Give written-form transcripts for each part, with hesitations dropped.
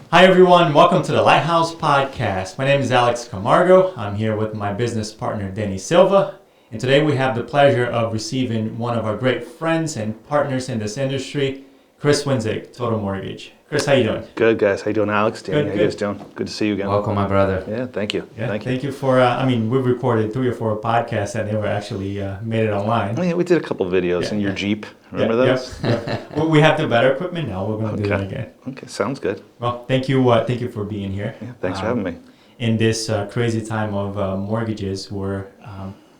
Hi everyone, welcome to the Lighthouse Podcast. My name is Alex Camargo. I'm here with my business partner, Danny Silva. And today we have the pleasure of receiving one of our great friends and partners in this industry, Chris Winzig, Total Mortgage. Chris, how you doing? Good, guys. How you doing, Alex? Danny, Good, how you guys doing? Good to see you again. Welcome, my brother. Yeah, thank you. Yeah, thank you for, we've recorded 3 or 4 podcasts that never actually made it online. Yeah, we did a couple of videos in your Jeep. Remember those? Yep. Well, we have the better equipment now. We're going to do that again. Okay, sounds good. Well, thank you for being here. Yeah, thanks for having me. In this crazy time of mortgages, we're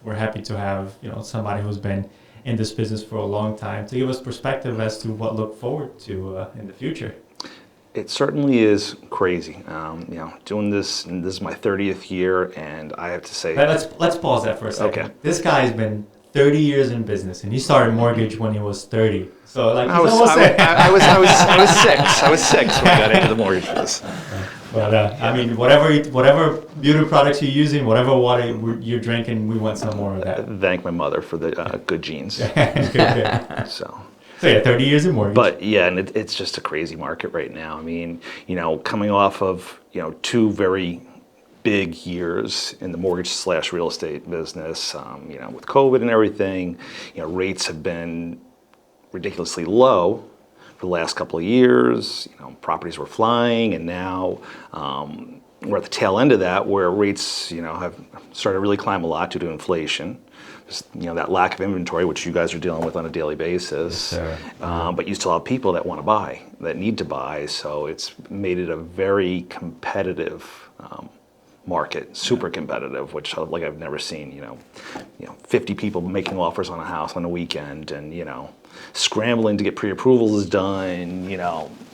happy to have somebody who's been in this business for a long time to give us perspective as to what look forward to in the future. It certainly is crazy. Doing this, and this is my 30th year, and I have to say... Let's pause that for a second. Okay. This guy's been 30 years in business, and he started mortgage when he was 30. So I was 6. I was 6 when I got into the mortgage business. But whatever beauty products you're using, whatever water you're drinking, we want some more of that. Thank my mother for the good genes. Good. So yeah, 30 years in mortgage. But yeah, and it's just a crazy market right now. I mean, coming off of 2 very big years in the mortgage / real estate business, with COVID and everything, rates have been ridiculously low for the last couple of years. Properties were flying, and now we're at the tail end of that, where rates have started to really climb a lot due to inflation. Just, that lack of inventory, which you guys are dealing with on a daily basis. Yes, but you still have people that want to buy, that need to buy. So it's made it a very competitive market, super competitive, which I've never seen. 50 people making offers on a house on a weekend, and scrambling to get pre-approvals done.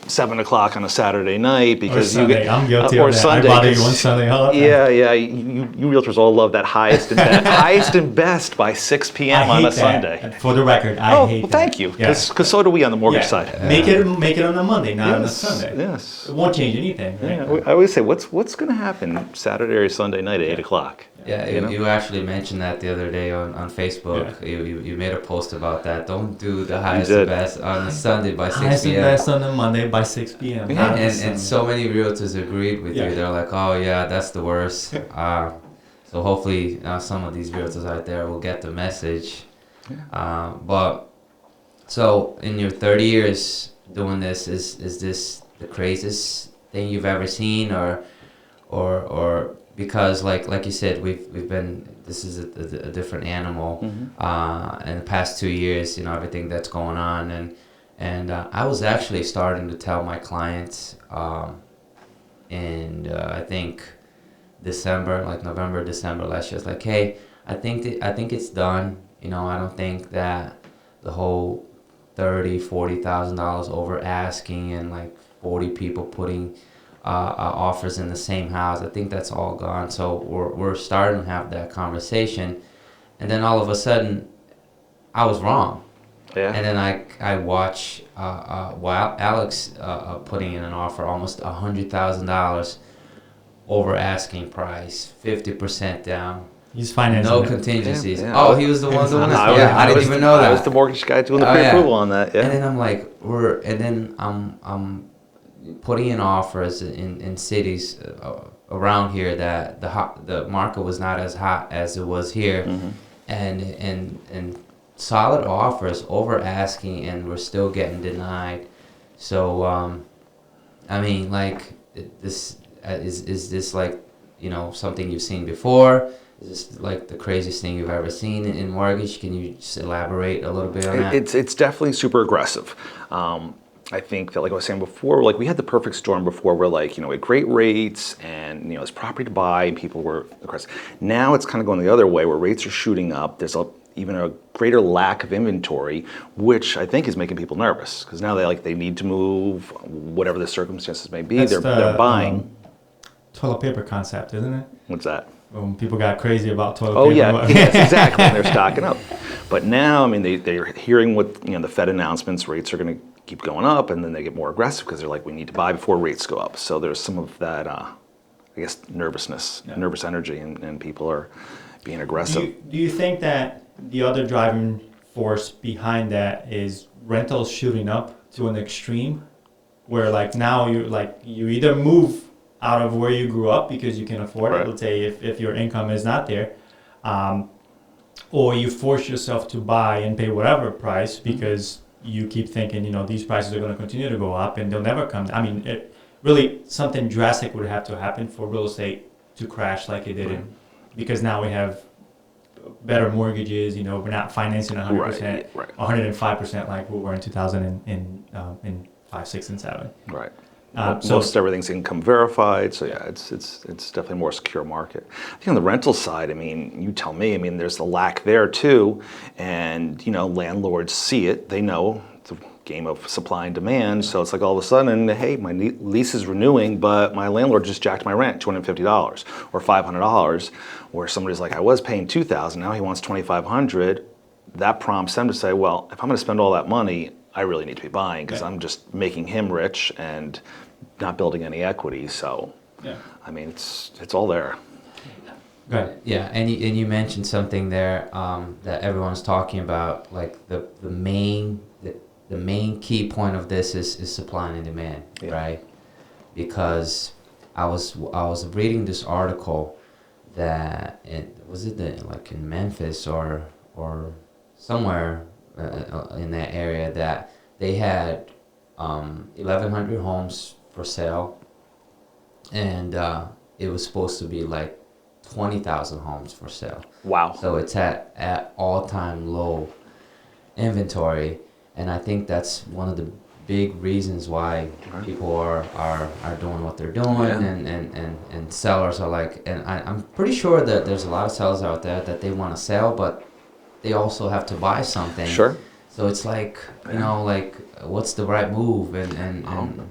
7 o'clock on a Saturday night because I'm guilty of that. Sunday. I bother you one Sunday. Yeah. You realtors all love that highest and best by 6 p.m. on a Sunday. For the record, I hate that. Thank you. Because so do we on the mortgage side. Make it on a Monday, not on a Sunday. Yes. It won't change anything. Right? Yeah. I always say, what's going to happen Saturday or Sunday night at 8 o'clock? Yeah, you actually mentioned that the other day on Facebook. Yeah. You made a post about that. Don't do the highest and best on a Sunday by 6 p.m. Highest and best on a Monday by 6 p.m. Yeah. And so many realtors agreed with you. They're like, oh yeah, that's the worst. So hopefully some of these realtors out there will get the message. Yeah. But so in your 30 years doing this, is this the craziest thing you've ever seen, or because like you said, this is a different animal. Mm-hmm. In the past 2 years, everything that's going on, and I was actually starting to tell my clients in I think December, like November, December last year, it's like, hey, I think it's done. I don't think that the whole $30,000-$40,000 over asking and like 40 people putting offers in the same house, I think that's all gone. So we're starting to have that conversation, and then all of a sudden, I was wrong. Yeah. And then I watch Alex putting in an offer almost $100,000 over asking price, 50% down. He's financing. No contingencies. Yeah. Oh, he was the one doing this. I didn't even know that. I was the mortgage guy doing the pre-approval on that. Yeah. And then I'm like, I'm putting in offers in cities around here that the market was not as hot as it was here, mm-hmm. and solid offers over asking, and we're still getting denied. So this is this like something you've seen before? Is this like the craziest thing you've ever seen in mortgage? Can you just elaborate a little bit on that? It's definitely super aggressive. I think that, like I was saying before, like we had the perfect storm before where we had great rates and, there's property to buy and people were aggressive. Now it's kind of going the other way where rates are shooting up. There's even a greater lack of inventory, which I think is making people nervous because now they need to move, whatever the circumstances may be. They're buying. Toilet paper concept, isn't it? What's that? When people got crazy about toilet paper. Oh yeah, yes, exactly. And they're stocking up. But now, they're hearing what the Fed announcements, rates are going to keep going up, and then they get more aggressive because they're like, we need to buy before rates go up. So there's some of that, nervousness, nervous energy, and people are being aggressive. Do you think that the other driving force behind that is rentals shooting up to an extreme? where like now you either move out of where you grew up because you can afford Right. it. Let's say if your income is not there, or you force yourself to buy and pay whatever price because you keep thinking, these prices are going to continue to go up and they'll never come. I mean, really something drastic would have to happen for real estate to crash like it did, because now we have better mortgages. We're not financing 100%, Right. 105% like we were in 2000 in 5, 6, and 7. Right. So Most everything's income verified, so yeah, it's definitely a more secure market. I think on the rental side, I mean, you tell me. I mean, there's the lack there too, and landlords see it. They know it's a game of supply and demand. So it's like all of a sudden, hey, my lease is renewing, but my landlord just jacked my rent $250 or $500. Where somebody's like, I was paying $2,000, now he wants $2,500. That prompts them to say, well, if I'm going to spend all that money, I really need to be buying because I'm just making him rich and not building any equity. So, I mean, it's all there. Right. Yeah, and you mentioned something there that everyone's talking about, like the main key point of this is supply and demand, right? Because I was reading this article that like in Memphis or somewhere in that area, that they had 1,100 homes for sale, and it was supposed to be like 20,000 homes for sale. Wow. So it's at all-time low inventory, and I think that's one of the big reasons why people are doing what they're doing, and sellers are like, and I'm pretty sure that there's a lot of sellers out there that they want to sell, but they also have to buy something. Sure. So it's like, like what's the right move? And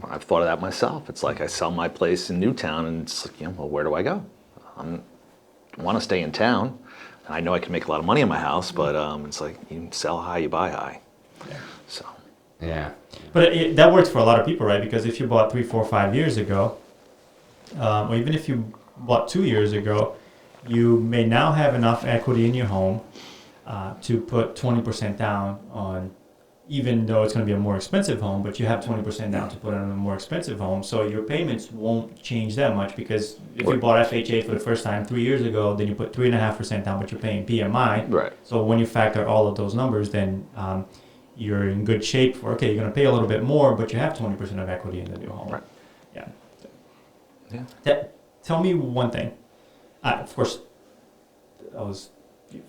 I've thought of that myself. It's like I sell my place in Newtown, and it's like, well, where do I go? I want to stay in town, and I know I can make a lot of money in my house, but it's like you sell high, you buy high. Yeah. So. Yeah. But that works for a lot of people, right? Because if you bought 3, 4, 5 years ago, or even if you bought 2 years ago, you may now have enough equity in your home to put 20% down on, even though it's going to be a more expensive home, but you have 20% down to put on a more expensive home. So your payments won't change that much, because if you bought FHA for the first time 3 years ago, then you put 3.5% down, but you're paying PMI. Right. So when you factor all of those numbers, then you're in good shape for, okay, you're going to pay a little bit more, but you have 20% of equity in the new home. Right. Yeah. Yeah. Tell me one thing. Of course, I was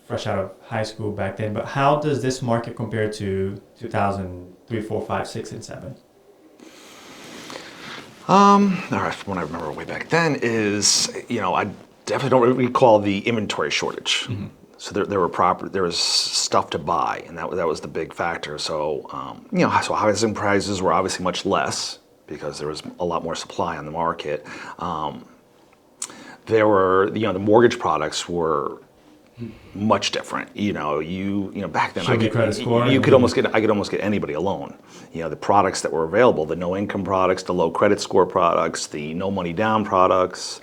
fresh out of high school back then, but how does this market compare to 2003, 4, 5, 6, and 7? All right, from what I remember way back then is, I definitely don't recall the inventory shortage. Mm-hmm. So there was stuff to buy, and that was the big factor. So, so housing prices were obviously much less because there was a lot more supply on the market. There were, the mortgage products were much different. Back then I could almost get anybody a loan. The products that were available, the no income products, the low credit score products, the no money down products.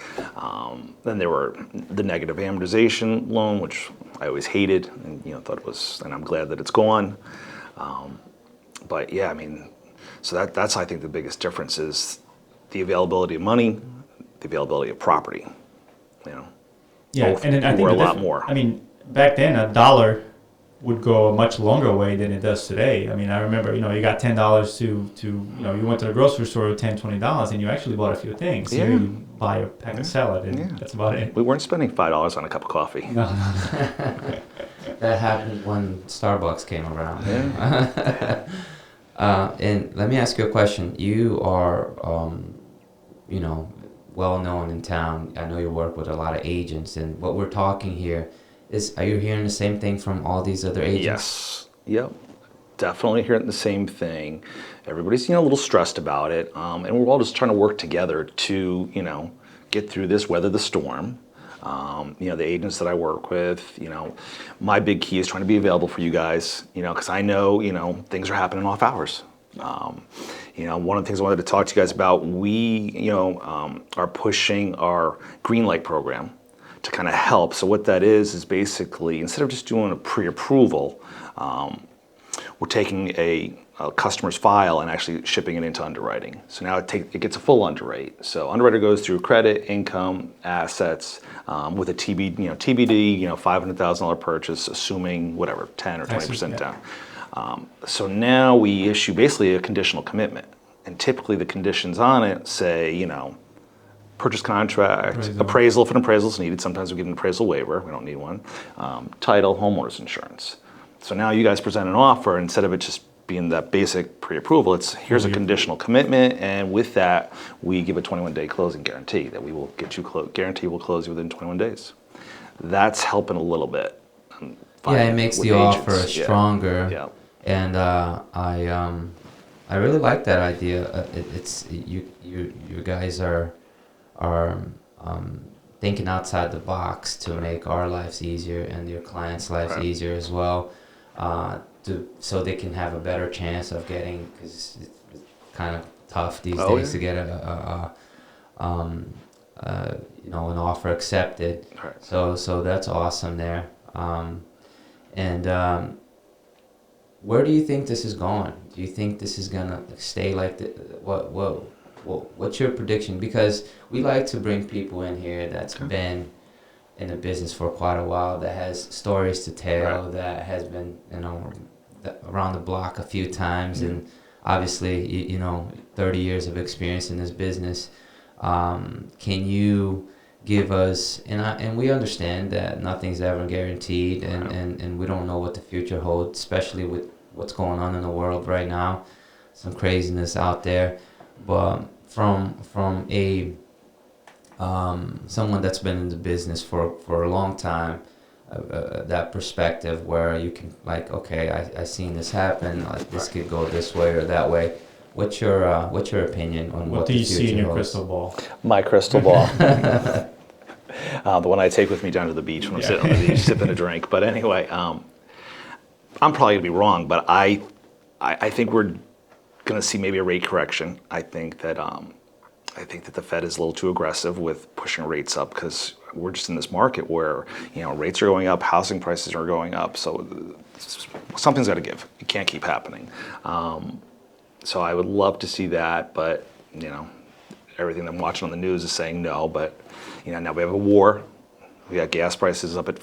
Then there were the negative amortization loan, which I always hated, and thought it was, and I'm glad that it's gone. But yeah, I mean, so that's I think the biggest difference is the availability of money, the availability of property. Yeah, both and then I think were a lot more. I mean, back then $1 would go a much longer way than it does today. I mean, I remember, you got $10 to you went to the grocery store with $10, $20, and you actually bought a few things. Yeah. You buy a pack of salad, and that's about it. We weren't spending $5 on a cup of coffee. No. That happened when Starbucks came around. Yeah. And let me ask you a question. You are, well known in town. I know you work with a lot of agents, and what we're talking here is, are you hearing the same thing from all these other agents? Yes. Yep. Definitely hearing the same thing. Everybody's a little stressed about it, and we're all just trying to work together to get through this, weather the storm. The agents that I work with, my big key is trying to be available for you guys, because I know, things are happening off hours. One of the things I wanted to talk to you guys about, we, are pushing our green light program to kind of help. So what that is basically, instead of just doing a pre-approval, we're taking a customer's file and actually shipping it into underwriting. So now it gets a full underwrite. So underwriter goes through credit, income, assets, with a TBD, $500,000 purchase, assuming whatever, 10 or 20% down. So now we issue basically a conditional commitment. And typically the conditions on it say, purchase contract, appraisal if an appraisal is needed. Sometimes we give an appraisal waiver. We don't need one. Title, homeowner's insurance. So now you guys present an offer. Instead of it just being that basic pre-approval, here's a conditional commitment, and with that, we give a 21-day closing guarantee that we will get you guarantee we'll close you within 21 days. That's helping a little bit. It makes the offer stronger. Yeah. And I really like that idea. It's you guys are thinking outside the box to make our lives easier and your clients' lives easier as well, so they can have a better chance of getting, because it's kind of tough these days to get an offer accepted. Right. So that's awesome there. Where do you think this is going? Do you think this is gonna stay like the, what's your prediction? Because we like to bring people in here that's been in the business for quite a while, that has stories to tell, that has been around the block a few times, and obviously 30 years of experience in this business. Can you give us, and we understand that nothing's ever guaranteed, and we don't know what the future holds, especially with what's going on in the world right now, some craziness out there. But from a someone that's been in the business for a long time, that perspective where you can I seen this happen, this could go this way or that way. What's your opinion on what do the you see in your holds? crystal ball? My crystal ball. The one I take with me down to the beach when I'm sitting on the beach sipping a drink. But anyway, I'm probably going to be wrong, but I think we're going to see maybe a rate correction. I think that the Fed is a little too aggressive with pushing rates up, because we're just in this market where rates are going up, housing prices are going up, so something's got to give. It can't keep happening. So I would love to see that, but everything I'm watching on the news is saying no. But now we have a war. We got gas prices up at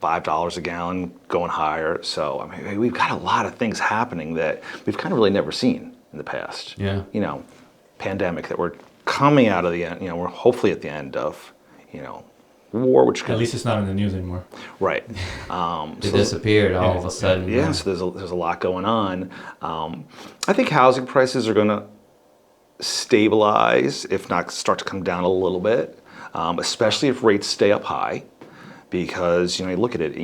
$5 a gallon, going higher. So I mean, we've got a lot of things happening that we've kind of really never seen in the past. Yeah. Pandemic that we're coming out of the end. We're hopefully at the end of. War, which at least it's not in the news anymore. Right. It disappeared all of a sudden. Yeah. So there's a lot going on. I think housing prices are going to stabilize, if not start to come down a little bit, especially if rates stay up high. Because you look at it,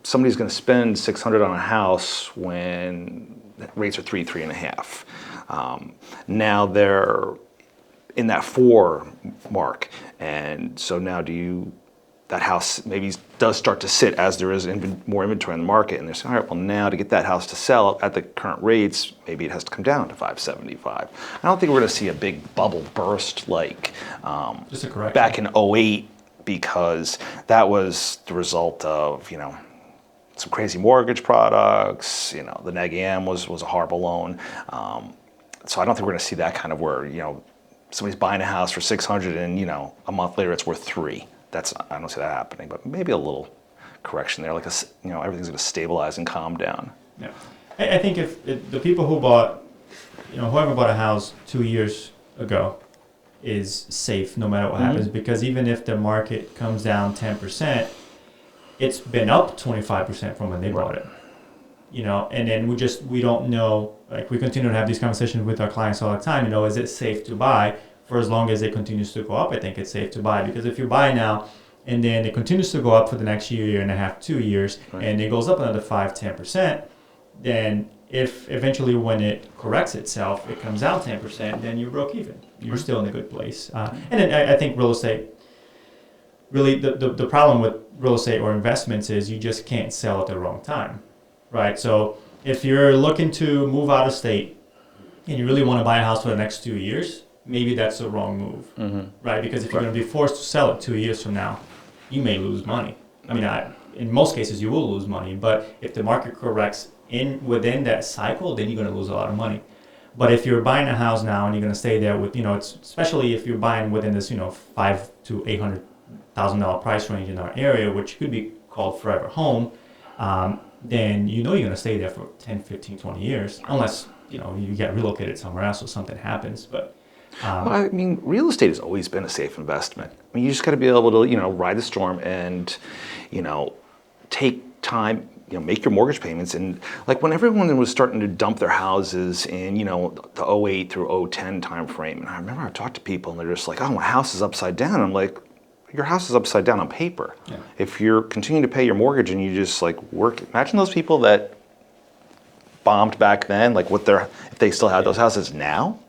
somebody's going to spend $600 on a house when rates are 3.5. Now they're in that 4 mark, and so now that house maybe does start to sit as there is more inventory in the market, and they're saying, all right, well now to get that house to sell at the current rates, maybe it has to come down to 575. I don't think we're going to see a big bubble burst like just a correction back in 08, because that was the result of some crazy mortgage products. The Neg AM was a horrible loan. So I don't think we're going to see that kind of where somebody's buying a house for $600 and a month later it's worth $300. I don't see that happening, but maybe a little correction there, everything's going to stabilize and calm down. Yeah, I think if the people who bought, whoever bought a house 2 years ago is safe no matter what happens, because even if the market comes down 10%, it's been up 25% from when they bought it. And then we don't know, we continue to have these conversations with our clients all the time, is it safe to buy? For as long as it continues to go up, I think it's safe to buy, because if you buy now and then it continues to go up for the next year and a half, 2 years, and it goes up another 5-10%, then if eventually when it corrects itself, it comes down 10%, then you broke even. You're still in a good place. And then I think real estate, really the problem with real estate or investments is you just can't sell at the wrong time, right? So if you're looking to move out of state and you really want to buy a house for the next 2 years, maybe that's the wrong move, right? Because if you're going to be forced to sell it 2 years from now, you may lose money. I mean, in most cases, you will lose money. But if the market corrects within that cycle, then you're going to lose a lot of money. But if you're buying a house now and you're going to stay there with, it's especially if you're buying within this, $500,000 to $800,000 price range in our area, which could be called forever home, then you're going to stay there for 10, 15, 20 years, unless, you get relocated somewhere else or something happens. But well, I mean, real estate has always been a safe investment. I mean, you just got to be able to, ride the storm and, take time, make your mortgage payments. And like when everyone was starting to dump their houses in, the 08 through 010 time frame, and I remember I talked to people and they're just like, oh, my house is upside down. I'm like, your house is upside down on paper. Yeah. If you're continuing to pay your mortgage and you just like work, imagine those people that bombed back then, like if they still had those houses now.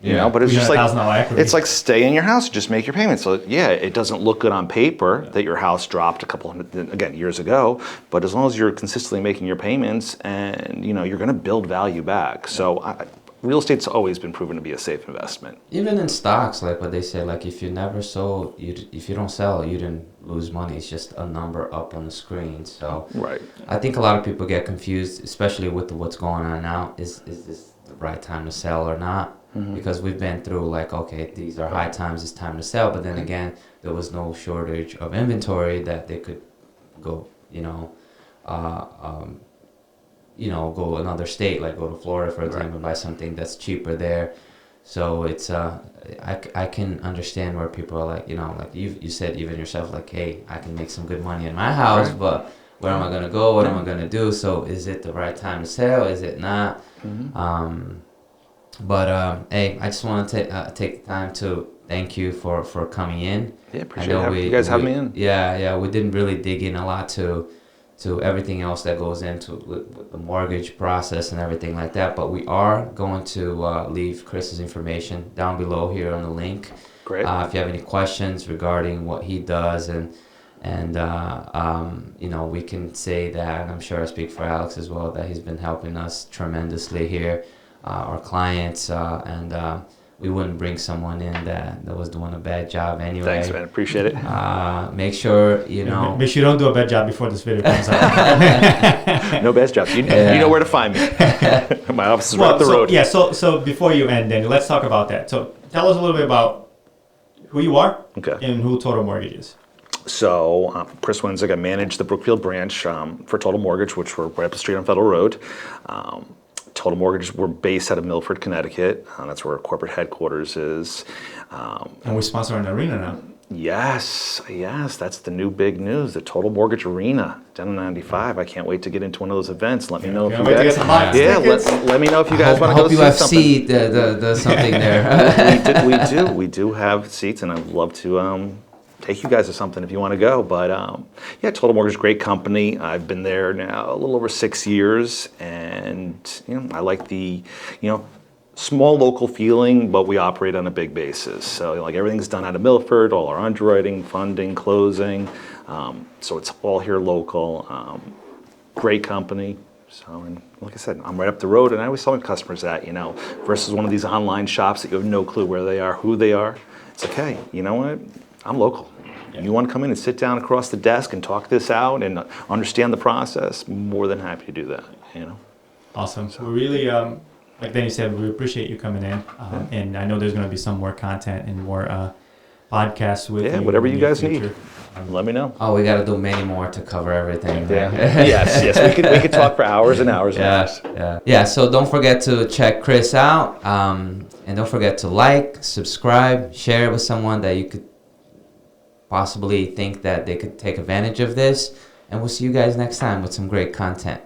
But it's just like, it's like stay in your house, just make your payments. So yeah, it doesn't look good on paper that your house dropped a couple hundred, again, years ago, but as long as you're consistently making your payments and, you're going to build value back. So real estate's always been proven to be a safe investment. Even in stocks, like what they say, like if you never sold, if you don't sell, you didn't lose money. It's just a number up on the screen. So right. I think a lot of people get confused, especially with what's going on now. Is this the right time to sell or not? Because we've been through like, okay, these are high times, it's time to sell. But then again, there was no shortage of inventory that they could go, go another state, like go to Florida, for example, and buy something that's cheaper there. So it's, I can understand where people are like, like you said even yourself, like, hey, I can make some good money in my house, but where am I going to go? What am I going to do? So is it the right time to sell? Is it not? But hey, I just want to take the time to thank you for coming in. Yeah, appreciate you guys having me in. Yeah, we didn't really dig in a lot to everything else that goes into with the mortgage process and everything like that. But we are going to leave Chris's information down below here on the link. Great. If you have any questions regarding what he does and we can say that, and I'm sure I speak for Alex as well, that he's been helping us tremendously here. Our clients, and we wouldn't bring someone in that was doing a bad job anyway. Thanks, man. Appreciate it. Make sure, Make sure you don't do a bad job before this video comes out. No bad jobs. You know where to find me. My office is right up the road. Yeah, so before you end, Danny, let's talk about that. So tell us a little bit about who you are and who Total Mortgage is. So, Chris Winzig, I manage the Brookfield branch for Total Mortgage, which we're right up the street on Federal Road. Total Mortgage, we're based out of Milford, Connecticut. That's where our corporate headquarters is. And we sponsor an arena now. Yes, that's the new big news, the Total Mortgage Arena down in 95. I can't wait to get into one of those events. Let me know if you guys. Let me know if you guys want to go see something. the something there. We do have seats, and I'd love to take you guys to something if you want to go. But Total Mortgage, great company. I've been there now a little over 6 years, and I like the small local feeling, but we operate on a big basis. So like everything's done out of Milford, all our underwriting, funding, closing. So it's all here local. Great company. So, and like I said, I'm right up the road, and I always tell my customers that, versus one of these online shops that you have no clue where they are, who they are. It's okay. You know what? I'm local. Yeah. You want to come in and sit down across the desk and talk this out and understand the process, more than happy to do that, Awesome. So we really, like Danny said, we appreciate you coming in. And I know there's going to be some more content and more podcasts with you. Yeah, whatever you guys need. Let me know. Oh, we got to do many more to cover everything. Yeah. Yes. We could talk for hours and hours. Yeah. So don't forget to check Chris out. And don't forget to like, subscribe, share it with someone that you could possibly think that they could take advantage of this. And we'll see you guys next time with some great content.